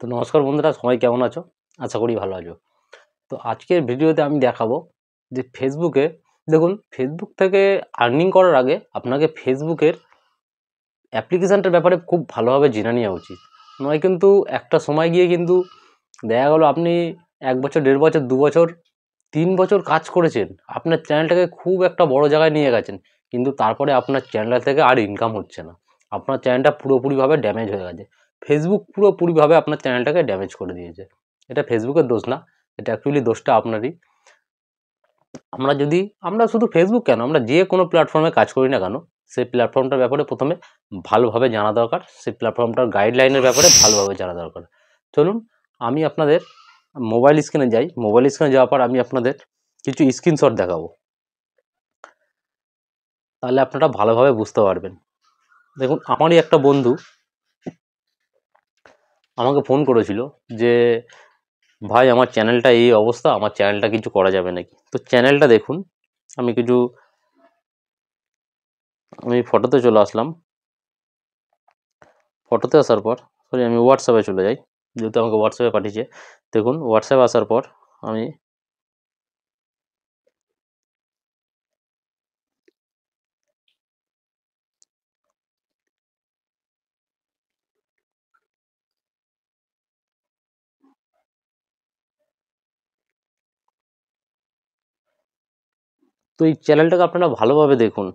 তো নমস্কার বন্ধুরা, সবাই কেমন আছো? আশা করি ভালো আছো। তো আজকের ভিডিওতে আমি দেখাবো যে ফেসবুকে দেখুন, ফেসবুক থেকে আর্নিং করার আগে আপনাকে ফেসবুকের অ্যাপ্লিকেশানটার ব্যাপারে খুব ভালোভাবে জেনে নেওয়া উচিত। নয় কিন্তু একটা সময় গিয়ে কিন্তু দেখা গেলো আপনি 1 বছর, 1.5 বছর, 2 বছর, 3 বছর কাজ করেছেন, আপনার চ্যানেলটাকে খুব একটা বড় জায়গায় নিয়ে গেছেন, কিন্তু তারপরে আপনার চ্যানেল থেকে আর ইনকাম হচ্ছে না। আপনার চ্যানেলটা পুরোপুরিভাবে ড্যামেজ হয়ে গেছে। ফেসবুক পুরোপুরিভাবে আপনার চ্যানেলটাকে ড্যামেজ করে দিয়েছে। এটা ফেসবুকের দোষ না, এটা অ্যাকচুয়ালি দোষটা আপনারই। আমরা শুধু ফেসবুক কেন, আমরা যে কোনো প্ল্যাটফর্মে কাজ করি না কেন, সেই প্ল্যাটফর্মটার ব্যাপারে প্রথমে ভালোভাবে জানা দরকার, সেই প্ল্যাটফর্মটার গাইডলাইনের ব্যাপারে ভালোভাবে জানা দরকার। চলুন আমি আপনাদের মোবাইল স্ক্রিনে যাই। মোবাইল স্ক্রিনে যাওয়ার পর আমি আপনাদের কিছু স্ক্রিনশট দেখাবো, তাহলে আপনারা ভালোভাবে বুঝতে পারবেন। দেখুন, আমারই একটা বন্ধু আমাকে ফোন করেছিল যে ভাই, আমার চ্যানেলটা এই অবস্থা, আমার চ্যানেলটা কিছু করা যাবে নাকি? তো চ্যানেলটা দেখুন, আমি ফটোতে চলে আসলাম। ফটোতে আসার পর আমি হোয়াটসঅ্যাপে চলে যাই, যেহেতু আমাকে হোয়াটসঅ্যাপে পাঠিয়েছে। দেখুন, হোয়াটসঅ্যাপে আসার পর আমি তো এই চ্যানেলটাকে আপনারা ভালোভাবে দেখুন।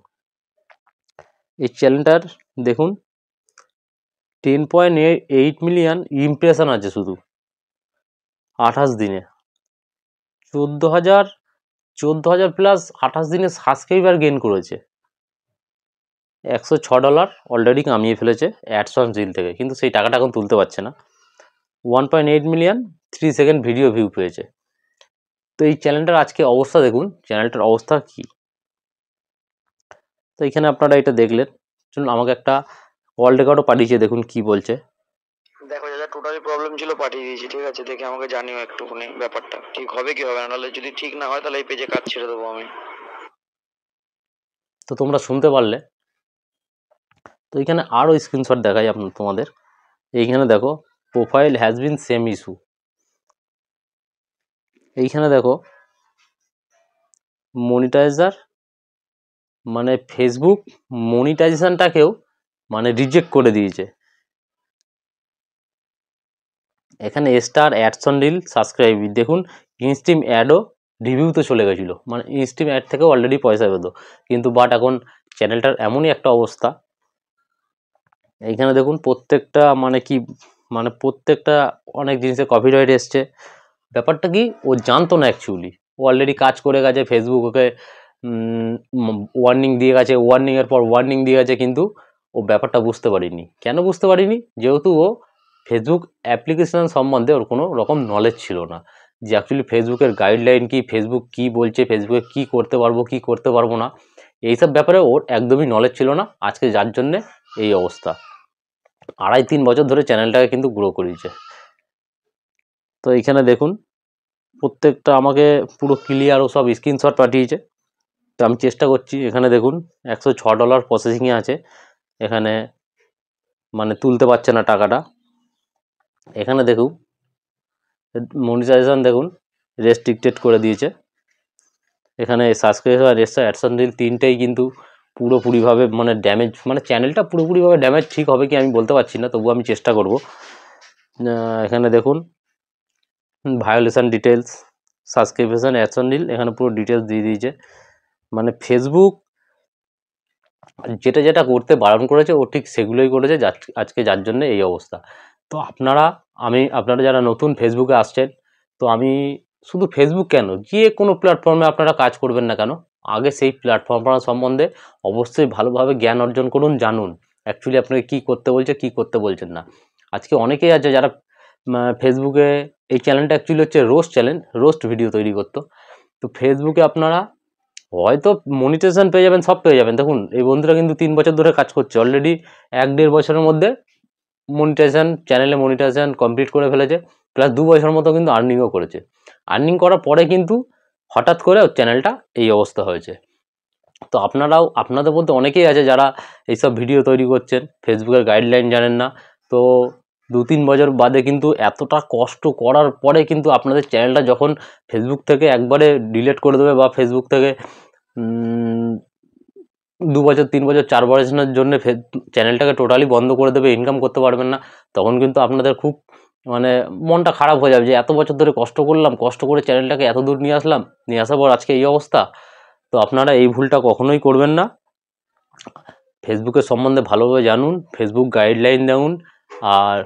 এই চ্যানেলটার দেখুন 10.8 মিলিয়ন ইমপ্রেশন আছে শুধু 28 দিনে। 14,000 প্লাস 28 দিনে সাবস্ক্রাইবার গেইন করেছে। $106 অলরেডি কামিয়ে ফেলেছে অ্যাডসন্স ডিল থেকে, কিন্তু সেই টাকাটা এখন তুলতে পারছে না। 1.8 মিলিয়ন 3 সেকেন্ড ভিডিও ভিউ পেয়েছে। তো এই চ্যানেলটার আজকে অবস্থা দেখুন, চ্যানেলটার অবস্থা কি। তো এখানে আপনারা এটা দেখলেন। চলুন, আমাকে একটা কল রেকর্ডও পাঠিয়েছে, দেখুন কি বলছে। দেখো দাদা, টোটালি প্রবলেম ছিল, পাঠিয়ে দিয়েছি, ঠিক আছে? দেখে আমাকে জানিও একটুখানি ব্যাপারটা ঠিক হবে কি হবে না, নাহলে যদি ঠিক না হয় তাহলে এই পেজে কাজ ছেড়ে দেবো আমি। তো তোমরা শুনতে পারলে। তো এখানে আরও স্ক্রিনশট দেখাই তোমাদের। এইখানে দেখো, profile has been same issue. এইখানে দেখো মনিটাইজার, মানে ফেসবুক মনিটাইজেশনটাকেও মানে রিজেক্ট করে দিয়েছে। এখানে স্টার অ্যাডসন রিল সাবস্ক্রাইব দেখুন, ইনস্ট্রিম অ্যাডও রিভিউতে চলে গেছিলো, মানে ইনস্ট্রিম অ্যাড থেকে অলরেডি পয়সা পেতো, কিন্তু বাট এখন চ্যানেলটার এমনই একটা অবস্থা। এইখানে দেখুন প্রত্যেকটা প্রত্যেকটা অনেক জিনিসে কপিরাইট এসছে। ব্যাপারটা কি, ও জানতো না অ্যাকচুয়ালি, ও অলরেডি কাজ করে গেছে, ফেসবুক ওকে ওয়ার্নিং দিয়ে গেছে, ওয়ার্নিংয়ের পর ওয়ার্নিং দিয়ে গেছে, কিন্তু ও ব্যাপারটা বুঝতে পারিনি। কেন বুঝতে পারিনি? যেহেতু ও ফেসবুক অ্যাপ্লিকেশন সম্বন্ধে ওর কোনো রকম নলেজ ছিল না, যে অ্যাকচুয়ালি ফেসবুকের গাইডলাইন কি, ফেসবুক কি বলছে, ফেসবুকে কি করতে পারবো কি করতে পারবো না, এইসব ব্যাপারে ওর একদমই নলেজ ছিল না। আজকে যার জন্যে এই অবস্থা। 2.5-3 বছর ধরে চ্যানেলটাকে কিন্তু গ্রো করিয়েছে। তো এইখানে দেখুন প্রত্যেকটা আমাকে পুরো ক্লিয়ার ও সব স্ক্রিনশট পাঠিয়েছে। তো আমি চেষ্টা করছি। এখানে দেখুন $106 প্রসেসিংয়ে আছে, এখানে মানে তুলতে পারছে না টাকাটা। এখানে দেখুন মনিটাইজেশন দেখুন রেস্ট্রিক্টেড করে দিয়েছে। এখানে সাবস্ক্রাইবার আর অ্যাডসন ডিল তিনটেই কিন্তু পুরোপুরিভাবে মানে ড্যামেজ, মানে চ্যানেলটা পুরোপুরিভাবে ড্যামেজ। ঠিক হবে কি আমি বলতে পারছি না, তবুও আমি চেষ্টা করব। এখানে দেখুন ভায়োলেশন ডিটেলস, সাবস্ক্রিপশন, অ্যাডসন ডিল, এখানে পুরো ডিটেলস দিয়ে দিয়েছে। মানে ফেসবুক যেটা যেটা করতে বারণ করেছে ও ঠিক সেগুলোই করেছে, আজকে যার জন্য এই অবস্থা। তো আপনারা যারা নতুন ফেসবুকে আসছেন, তো আমি শুধু ফেসবুক কেন, যে কোনো প্ল্যাটফর্মে আপনারা কাজ করবেন না কেন, আগে সেই প্ল্যাটফর্ম সম্বন্ধে অবশ্যই ভালোভাবে জ্ঞান অর্জন করুন, জানুন অ্যাকচুয়ালি আপনাকে কী করতে বলছে, কী করতে বলছেন না। আজকে অনেকেই আছে যারা ফেসবুকে, এই চ্যানেলটা অ্যাকচুয়ালি হচ্ছে রোস্ট চ্যানেল, রোস্ট ভিডিও তৈরি করতো। তো ফেসবুকে আপনারা হয়তো মনিটাইজেশন পেয়ে যাবেন, সব পেয়ে যাবেন। দেখুন এই বন্ধুরা কিন্তু 3 বছর ধরে কাজ করছে, অলরেডি 1-1.5 বছরের মধ্যে চ্যানেলে মনিটাইজেশন কমপ্লিট করে ফেলেছে, প্লাস 2 বছর মতো কিন্তু আর্নিংও করেছে। আর্নিং করার পরে কিন্তু হঠাৎ করে ওর চ্যানেলটা এই অবস্থা হয়েছে। তো আপনাদের মধ্যে অনেকেই আছে যারা এইসব ভিডিও তৈরি করছেন, ফেসবুকের গাইডলাইন জানেন না। তো 2-3 বছর বাদে কিন্তু এতটা কষ্ট করার পরে কিন্তু আপনাদের চ্যানেলটা যখন ফেসবুক থেকে একবারে ডিলিট করে দেবে বা ফেসবুক থেকে 2 বছর 3 বছর 4 বছরের জন্য চ্যানেলটাকে টোটালি বন্ধ করে দেবে, ইনকাম করতে পারবেন না, তখন কিন্তু আপনাদের খুব মানে মনটা খারাপ হয়ে যাবে যে এত বছর ধরে কষ্ট করলাম, কষ্ট করে চ্যানেলটাকে এত দূর নিয়ে আসলাম, নিয়ে আসার পর আজকে এই অবস্থা। তো আপনারা এই ভুলটা কখনোই করবেন না। ফেসবুকের সম্বন্ধে ভালোভাবে জানুন, ফেসবুক গাইডলাইন দেখুন, আর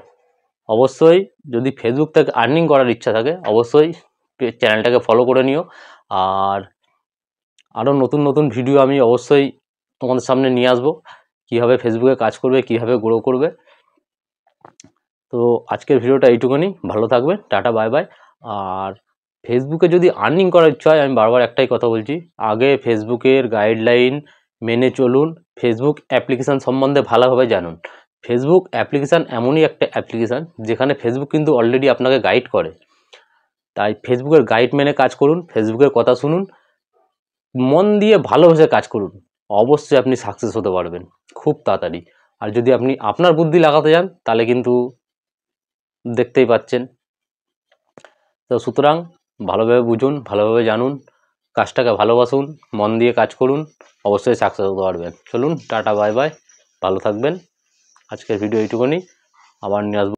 অবশ্যই যদি ফেসবুক থেকে আর্নিং করার ইচ্ছা থাকে অবশ্যই চ্যানেলটাকে ফলো করে নিও। আর আরও নতুন নতুন ভিডিও আমি অবশ্যই তোমাদের সামনে নিয়ে আসবো, কীভাবে ফেসবুকে কাজ করবে, কীভাবে গ্রো করবে। তো আজকের ভিডিওটা এইটুকুনি, ভালো থাকবে, টাটা বাই বাই। আর ফেসবুকে যদি আর্নিং করার ইচ্ছা হয়, আমি বারবার একটাই কথা বলছি, আগে ফেসবুকের গাইডলাইন মেনে চলুন, ফেসবুক অ্যাপ্লিকেশান সম্বন্ধে ভালোভাবে জানুন। ফেসবুক অ্যাপ্লিকেশান এমনই একটা অ্যাপ্লিকেশান যেখানে ফেসবুক কিন্তু অলরেডি আপনাকে গাইড করে, তাই ফেসবুকের গাইড মেনে কাজ করুন, ফেসবুকের কথা শুনুন, মন দিয়ে ভালোবেসে কাজ করুন, অবশ্যই আপনি সাকসেস হতে পারবেন খুব তাড়াতাড়ি। আর যদি আপনি আপনার বুদ্ধি লাগাতে যান তাহলে কিন্তু দেখতেই পাচ্ছেন। তো সুতরাং ভালোভাবে বুঝুন, ভালোভাবে জানুন, কাজটাকে ভালোবাসুন, মন দিয়ে কাজ করুন, অবশ্যই সাকসেস হতে পারবেন। চলুন টাটা বাই বাই, ভালো থাকবেন। আজকের ভিডিও এইটুকুনি, আবার নিয়ে আসবো।